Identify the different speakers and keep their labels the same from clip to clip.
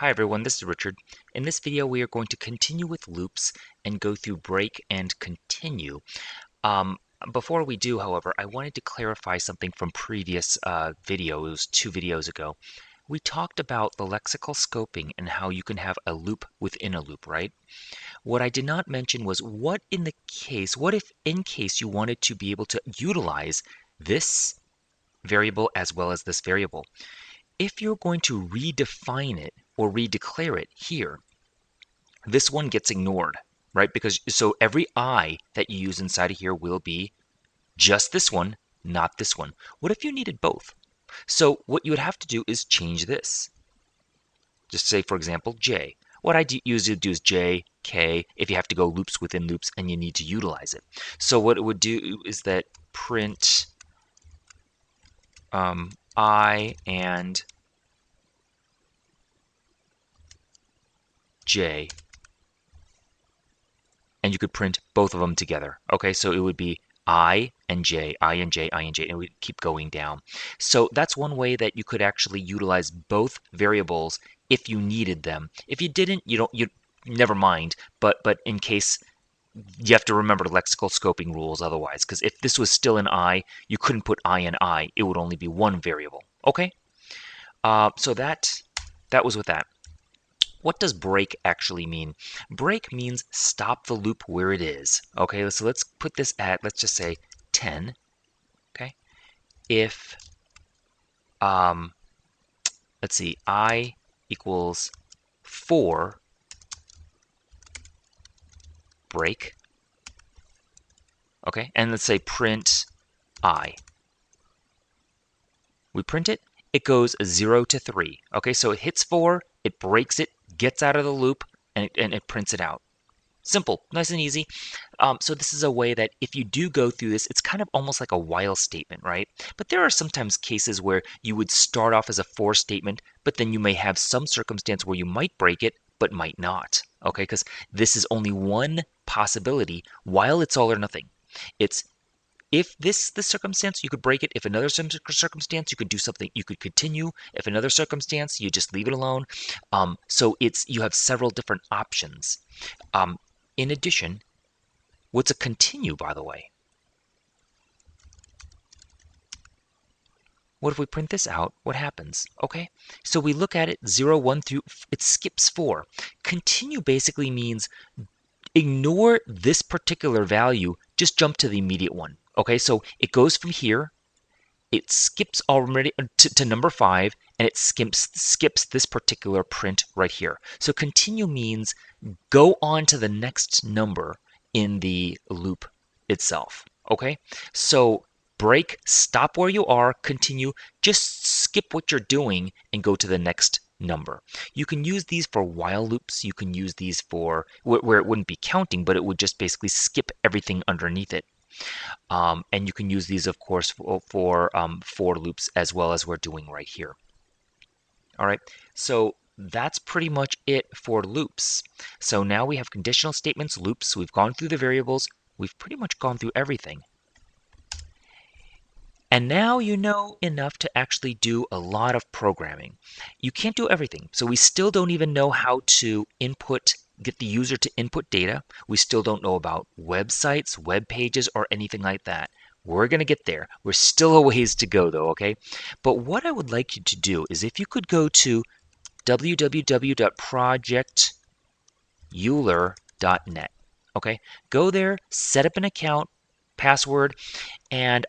Speaker 1: Hi everyone, this is Richard. In this video we are going to continue with loops and go through break and continue. Um, Before we do, however, I wanted to clarify something from previous videos, 2 videos ago. We talked about the lexical scoping and how you can have a loop within a loop, right? What I did not mention was what if in case you wanted to be able to utilize this variable as well as this variable. If you're going to redefine it or redeclare it here, this one gets ignored, right? Because so every I that you use inside of here will be just this one, not this one. What if you needed both? So what you would have to do is change this. Just say, for example, J. What I usually do is J, K, if you have to go loops within loops and you need to utilize it. So what it would do is that print I and J, and you could print both of them together. Okay, so it would be I and J, I and J, I and J, and we keep going down. So that's one way that you could actually utilize both variables if you needed them. If you didn't, you never mind. But in case, you have to remember lexical scoping rules otherwise, because if this was still an I, you couldn't put I and I. It would only be one variable. Okay, so that was with that. What does break actually mean? Break means stop the loop where it is. Okay, so let's put this at, let's just say 10. Okay, if, let's see, I equals 4, break. Okay, and let's say print I. We print it, it goes 0 to 3. Okay, so it hits 4, it breaks it, gets out of the loop, and it prints it out. Simple, nice and easy. So this is a way that if you do go through this, it's kind of almost like a while statement, right? But there are sometimes cases where you would start off as a for statement, but then you may have some circumstance where you might break it, but might not. Okay, because this is only one possibility while it's all or nothing. It's if this the circumstance, you could break it. If another circumstance, you could do something. You could continue. If another circumstance, you just leave it alone. So you have several different options. In addition, what's a continue, by the way? What if we print this out? What happens? Okay, so we look at it 0, 1 through, it skips 4. Continue basically means ignore this particular value, just jump to the immediate one. Okay, so it goes from here, it skips already to number 5, and it skips this particular print right here. So continue means go on to the next number in the loop itself. Okay, so break, stop where you are, continue, just skip what you're doing and go to the next number. You can use these for while loops. You can use these for where it wouldn't be counting, but it would just basically skip everything underneath it. And you can use these, of course, for loops as well as we're doing right here. All right, so that's pretty much it for loops. So now we have conditional statements, loops. We've gone through the variables. We've pretty much gone through everything. And now you know enough to actually do a lot of programming. You can't do everything. So we still don't even know how to get the user to input data. We still don't know about websites, web pages, or anything like that. We're going to get there. We're still a ways to go though, okay? But what I would like you to do is if you could go to www.projecteuler.net, okay? Go there, set up an account, password, and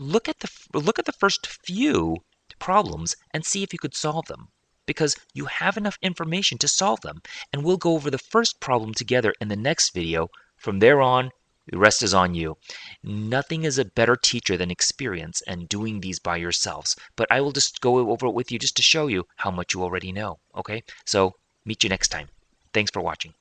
Speaker 1: look at the first few problems and see if you could solve them, because you have enough information to solve them. And we'll go over the first problem together in the next video. From there on, the rest is on you. Nothing is a better teacher than experience and doing these by yourselves. But I will just go over it with you just to show you how much you already know. Okay, so meet you next time. Thanks for watching.